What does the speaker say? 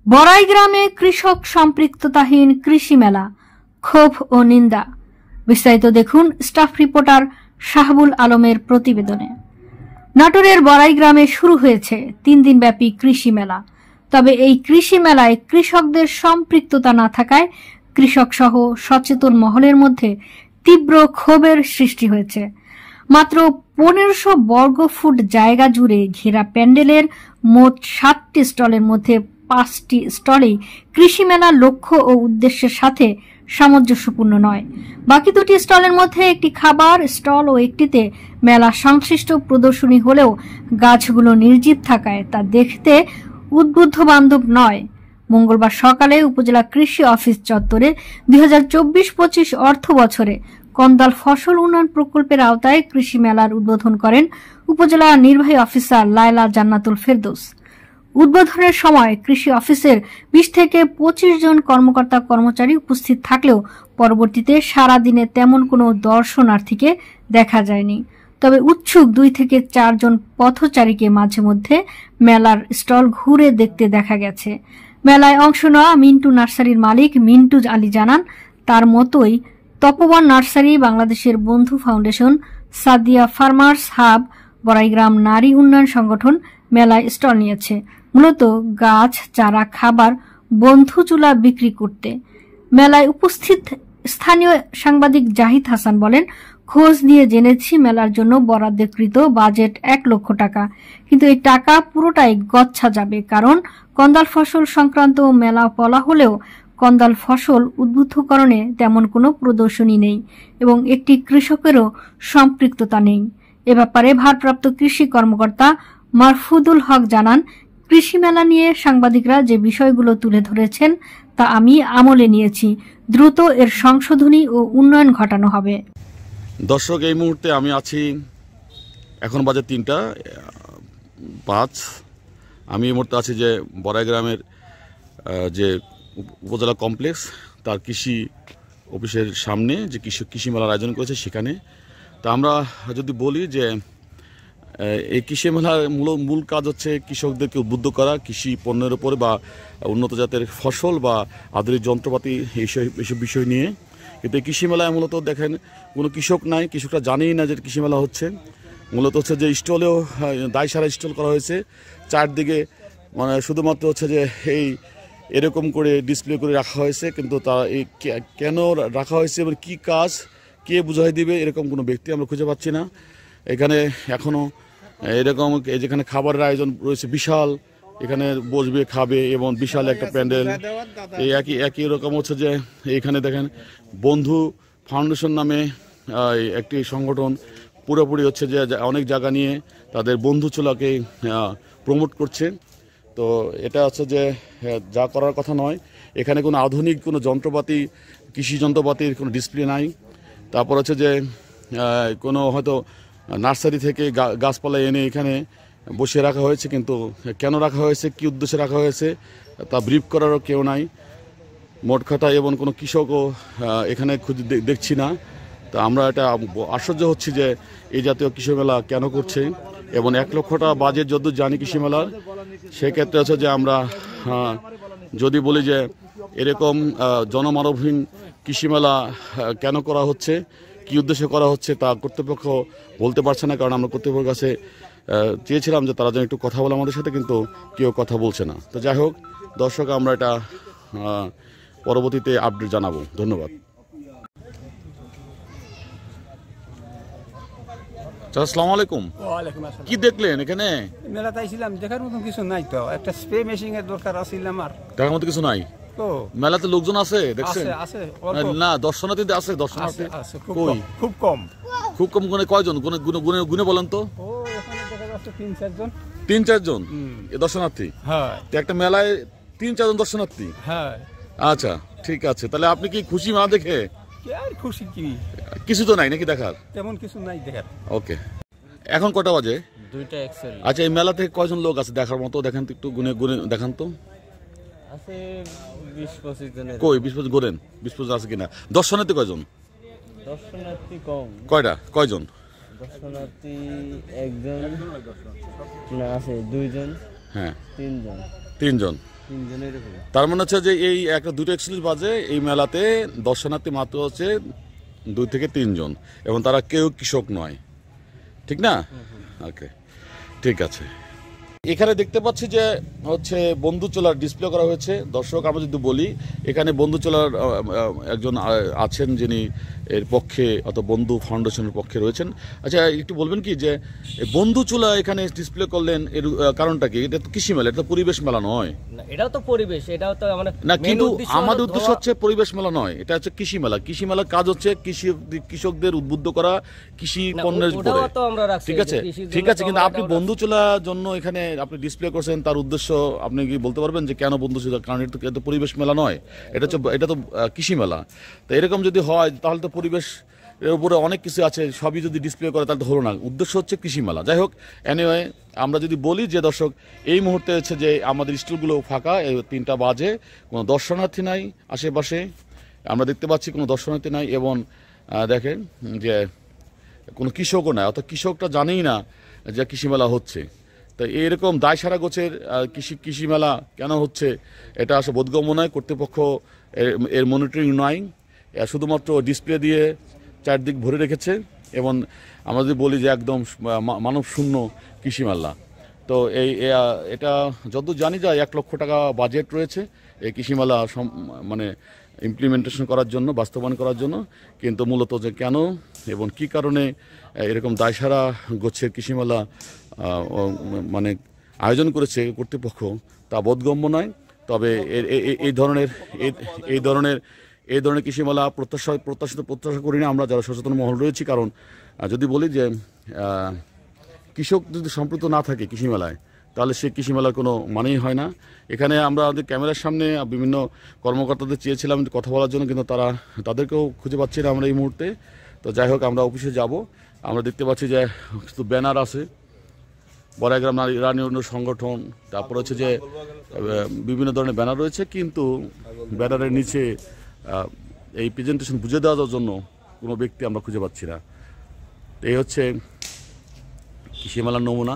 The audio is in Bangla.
বড়াই গ্রামে কৃষক সম্পৃক্ততাহীন কৃষি মেলা, ক্ষোভ ও নিন্দা। বিস্তারিত দেখুন স্টাফ রিপোর্টার শাহাবুল আলমের প্রতিবেদনে। নাটোরের বড়াই গ্রামে শুরু হয়েছে 3 দিনব্যাপী কৃষি মেলা। তবে এই কৃষি মেলায় কৃষকদের সম্পৃক্ততা না থাকায় কৃষক সহ সচেতন মহলের মধ্যে তীব্র ক্ষোভের সৃষ্টি হয়েছে। মাত্র 1500 বর্গফুট জায়গা জুড়ে ঘেরা প্যান্ডেলের মোট 7টি স্টলের মধ্যে 5টি স্টলেই কৃষি মেলার লক্ষ্য ও উদ্দেশ্যের সাথে সামঞ্জস্যপূর্ণ নয়। বাকি 2টি স্টলের মধ্যে একটি খাবার স্টল ও একটিতে মেলা সংশ্লিষ্ট প্রদর্শনী হলেও গাছগুলো নির্জীব থাকায় তা দেখতে উদ্বুদ্ধ বান্ধব নয়। মঙ্গলবার সকালে উপজেলা কৃষি অফিস চত্বরে 2024-25 অর্থ বছরে কন্দাল ফসল উন্নয়ন প্রকল্পের আওতায় কৃষি মেলার উদ্বোধন করেন উপজেলা নির্বাহী অফিসার লায়লা জান্নাতুল ফেরদৌস। উদ্বোধনের সময় কৃষি অফিসের 20 থেকে 25 জন কর্মকর্তা কর্মচারী উপস্থিত থাকলেও পরবর্তীতে সারা দিনে তেমন কোনো দর্শনার্থীকে দেখা যায়নি। তবে উৎসুক 2 থেকে 4 জন পথচারীকে মাঝে মধ্যে মেলার স্টল ঘুরে দেখতে দেখা গেছে। মেলায় অংশ নেওয়া মিন্টু নার্সারির মালিক মিন্টু আলী জানান, তার মতোই তপবন নার্সারি, বাংলাদেশের বন্ধু foundation, Sadia farmers hub, Baraigram নারী উন্নয়ন সংগঠন মেলায় স্টল নিয়েছে, মূলত গাছ, চারা, খাবার, বন্ধু চুলা বিক্রি করতে। মেলায় উপস্থিত স্থানীয় সাংবাদিক জাহিদ হাসান বলেন, খোঁজ নিয়ে জেনেছি মেলার জন্য বরাদ্দকৃত বাজেট 1 লক্ষ টাকা, কিন্তু এই টাকা পুরোটাই গচ্ছা যাবে, কারণ কন্দাল ফসল সংক্রান্ত মেলা বলা হলেও কন্দাল ফসল উদ্বুদ্ধকরণে তেমন কোনো প্রদর্শনী নেই এবং একটি কৃষকেরও সম্পৃক্ততা নেই। এ ব্যাপারে ভারপ্রাপ্ত কৃষি কর্মকর্তা মারফুদুল হক জানান, কৃষি মেলা নিয়ে সাংবাদিকরা যে বিষয়গুলো তুলে ধরেছেন তা আমি আমলে নিয়েছি, দ্রুত এর সংশোধনী ও উন্নয়ন ঘটানো হবে। দর্শক, এই মুহূর্তে আমি আছি, এখন বাজে 3:05। আমি এই মুহূর্তে আছি যে বড়াই গ্রামের যে উপজেলা কমপ্লেক্স তার কৃষি অফিসের সামনে যে কৃষি মেলার আয়োজন করেছে সেখানে। তা আমরা যদি বলি যে এই কৃষি মেলার মূল কাজ হচ্ছে কৃষকদেরকে উদ্বুদ্ধ করা কৃষি পণ্যের উপরে বা উন্নত জাতের ফসল বা আধুনিক যন্ত্রপাতি এইসব বিষয় নিয়ে। কিন্তু এই কৃষি মেলায় মূলত দেখেন কোনো কৃষক নাই, কৃষকরা জানেই না যে কৃষি মেলা হচ্ছে। মূলত হচ্ছে যে স্টলেও দায় সারা স্টল করা হয়েছে, চারদিকে মানে শুধুমাত্র হচ্ছে যে এই এরকম করে ডিসপ্লে করে রাখা হয়েছে, কিন্তু তা এই কেন রাখা হয়েছে এবং কী কাজ কে বুঝাই দিবে এরকম কোনো ব্যক্তি আমরা খুঁজে পাচ্ছি না। এখানে এখনও এরকম যেখানে খাবারের আয়োজন রয়েছে বিশাল, এখানে বসবে খাবে এবং বিশাল একটা প্যান্ডেল। এই একই রকম হচ্ছে যে এইখানে দেখেন বন্ধু ফাউন্ডেশন নামে একটি সংগঠন পুরোপুরি হচ্ছে যে অনেক জায়গা নিয়ে তাদের বন্ধু চুলাকে প্রমোট করছে। তো এটা হচ্ছে যে যা করার কথা নয়। এখানে কোনো আধুনিক কোনো যন্ত্রপাতি, কৃষি যন্ত্রপাতির কোনো ডিসপ্লে নাই। তারপর হচ্ছে যে কোনো হয়তো নার্সারি থেকে গাছপালা এনে এখানে বসিয়ে রাখা হয়েছে, কিন্তু কেন রাখা হয়েছে, কী উদ্দেশ্যে রাখা হয়েছে তা ব্রিফ করারও কেউ নাই মোট কথা, এবং কোনো কৃষকও এখানে খুঁজে দেখছি না। তা আমরা এটা আশ্চর্য হচ্ছি যে এই জাতীয় কৃষি মেলা কেন করছে, এবং 1 লক্ষ টাকা বাজেট যত জানি কৃষি মেলার, সেক্ষেত্রে হচ্ছে যে আমরা যদি বলি যে এরকম জনমানবহীন কৃষি মেলা কেন করা হচ্ছে, কী উদ্দেশ্যে করা হচ্ছে তা কর্তৃপক্ষ বলতে পারছে না। কারণ আমরা কর্তৃপক্ষের কাছে চেয়েছিলাম যে তারা যেন একটু কথা বলে আমাদের সাথে, কিন্তু কেউ কথা বলছে না। তো যাই হোক দর্শক, আমরা এটা পরবর্তীতে আপডেট জানাবো। ধন্যবাদ। আসসালামু আলাইকুম। কি দেখলেন এখানে? মেলাতে আইছিলাম, দেখার মতন কিছু নাই তো। একটা স্প্রে মেশিন এর দরকার আছিল আমার। দেখার মতো কিছু নাই তো? মেলাতে লোকজন আছে দেখছেন? আছে না, দর্শনার্থী আছে? দর্শনার্থী খুব কম। খুব কম। কয়জন গুনে বলেন তো? ও এখানে দেখা যাচ্ছে 3-4 জন। 3-4 জন দর্শনার্থী? হ্যাঁ। একটা মেলায় 3-4 জন দর্শনার্থী? হ্যাঁ। আচ্ছা, ঠিক আছে। তাহলে আপনি কি খুশি মেলা দেখে? আর খুশি কি, কিছু তো নাই নাকি দেখার? তেমন কিছু নাই দেখার। ওকে। এখন কটা বাজে? 2:41। আচ্ছা, এই মেলা থেকে কয়জন লোক আছে দেখার মতো? দেখেন তো, একটু গুনে দেখান তো। আছে 20-25 জনের। কই 20-25 গোরেন? 20-25 আছে কিনা? দর্শনার্থী কয়জন? দর্শনার্থী কম। কয়জন? দর্শনার্থী 1 জন না, আছে 2 জন। হ্যাঁ, 3 জন। 3 জন। তার মানে হচ্ছে যে এই একটা 2:41 বাজে এই মেলাতে দর্শনার্থী মাত্র হচ্ছে 2 থেকে 3 জন, এবং তারা কেউ কৃষক নয়, ঠিক না? ওকে, ঠিক আছে। এখানে দেখতে পাচ্ছি যে হচ্ছে বন্ধুচোলার ডিসপ্লে করা হয়েছে। দর্শক, আমরা যদি বলি এখানে বন্ধুচোলার একজন আছেন যিনি এর পক্ষে অথবা বন্ধু ফাউন্ডেশনের পক্ষে রয়েছেন। আচ্ছা, একটু বলবেন কি যে বন্ধুচোলা এখানে ডিসপ্লে করলেন, এর কারণটা কি? এটা তো কৃষি মেলা, এটা তো পরিবেশ মেলা নয়। এটাও তো পরিবেশ, এটাও তো আমাদের না, কিন্তু আমাদের উদ্দেশ্য হচ্ছে পরিবেশ মেলা নয়, এটা হচ্ছে কৃষি মেলা। কৃষি মেলার কাজ হচ্ছে কৃষকদের উদ্বুদ্ধ করা কৃষি পণ্যের উপরে, ঠিক আছে? ঠিক আছে, কিন্তু আপনি বন্ধুচোলার জন্য এখানে আপনি ডিসপ্লে করছেন, তার উদ্দেশ্য আপনি কি বলতে পারবেন যে কেন বন্ধুচোলা? কারণ এটা তো পরিবেশ মেলা নয়, এটা তো কৃষি মেলা। তো এরকম যদি হয় তাহলে তো পরিবেশ এর উপরে অনেক কিছু আছে, সবই যদি ডিসপ্লে করে তাহলে তো হলো না। উদ্দেশ্য হচ্ছে কৃষি মেলা। যাই হোক, এনিওয়ে, আমরা যদি বলি যে দর্শক এই মুহূর্তে হচ্ছে যে আমাদের স্টলগুলো ফাঁকা, 3টা বাজে, কোনো দর্শনার্থী নাই আশেপাশে, আমরা দেখতে পাচ্ছি কোনো দর্শনার্থী নাই, এবং দেখেন যে কোনো কৃষকও নাই, অর্থাৎ কৃষকটা জানেই না যে কৃষি মেলা হচ্ছে। তো এরকম দায়সারা গোছের কৃষি মেলা কেন হচ্ছে এটা আসলে বোধগম্য নয়। কর্তৃপক্ষ এর মনিটরিং নয়, শুধুমাত্র ডিসপ্লে দিয়ে চারদিক ভরে রেখেছে, এবং আমরা যদি বলি যে একদম মানব শূন্য কৃষি মেলা। তো এটা যতদূর জানি যায় 1 লক্ষ টাকা বাজেট রয়েছে এই কৃষি মেলা মানে ইমপ্লিমেন্টেশন করার জন্য, বাস্তবায়ন করার জন্য। কিন্তু মূলত যে কেন এবং কি কারণে এরকম দায়সারা গোছের কৃষি মেলা মানে আয়োজন করেছে কর্তৃপক্ষ তা বোধগম্য নয়। তবে এই ধরনের কৃষি মেলা প্রত্যাশা করি না আমরা যারা সচেতন মহল রয়েছি। কারণ যদি বলি যে কৃষক যদি সম্পৃক্ত না থাকে কৃষি মেলায়, তাহলে সেই কৃষি মেলার কোনো মানেই হয় না। এখানে আমরা আমাদের ক্যামেরার সামনে বিভিন্ন কর্মকর্তাদের চেয়েছিলাম কথা বলার জন্য, কিন্তু তাদেরকেও খুঁজে পাচ্ছি না আমরা এই মুহূর্তে। তো যাই হোক, আমরা অফিসে যাব। আমরা দেখতে পাচ্ছি যে শুধু ব্যানার আছে, বড়াইগ্রাম রানী সংগঠন, তারপর হচ্ছে যে বিভিন্ন ধরনের ব্যানার রয়েছে, কিন্তু ব্যানারের নিচে এই প্রেজেন্টেশন বুঝে দেওয়ার জন্য কোনো ব্যক্তি আমরা খুঁজে পাচ্ছি না। এই হচ্ছে কৃষি মেলার নমুনা।